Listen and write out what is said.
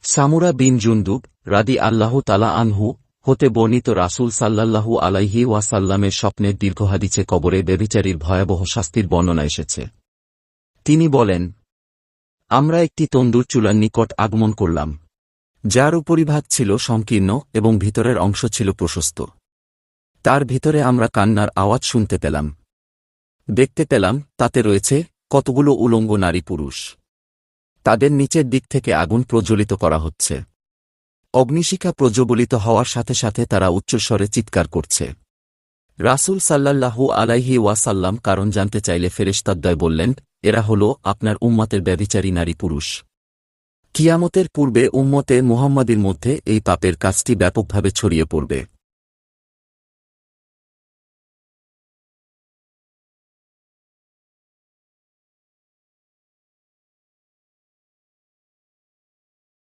সামুরা বিন জুনদুব রাদি আল্লাহু তালা আনহু হতে বর্ণিত রাসূল সাল্লাল্লাহু আলাইহি ওয়াসাল্লামের স্বপ্নের দীর্ঘ হাদিসে কবরে ব্যভিচারীর ভয়াবহ শাস্তির বর্ণনা এসেছে। তিনি বলেন, আমরা একটি তন্দুর চুলার নিকট আগমন করলাম, যার উপরিভাগ ছিল সংকীর্ণ এবং ভিতরের অংশ ছিল প্রশস্ত। তার ভিতরে আমরা কান্নার আওয়াজ শুনতে পেলাম। দেখতে পেলাম তাতে রয়েছে কতগুলো উলঙ্গ নারী পুরুষ। তাদের নিচের দিক থেকে আগুন প্রজ্বলিত করা হচ্ছে। অগ্নিশিখা প্রজ্বলিত হওয়ার সাথে সাথে তারা উচ্চস্বরে চিৎকার করছে। রাসূল সাল্লাল্লাহু আলাইহি ওয়াসাল্লাম কারণ জানতে চাইলে ফেরেশতাদ্বয় বললেন, এরা হল আপনার উম্মতের ব্যভিচারী নারী পুরুষ। কিয়ামতের পূর্বে উম্মতে মুহাম্মাদীর মধ্যে এই পাপের কাজটি ব্যাপকভাবে ছড়িয়ে পড়বে।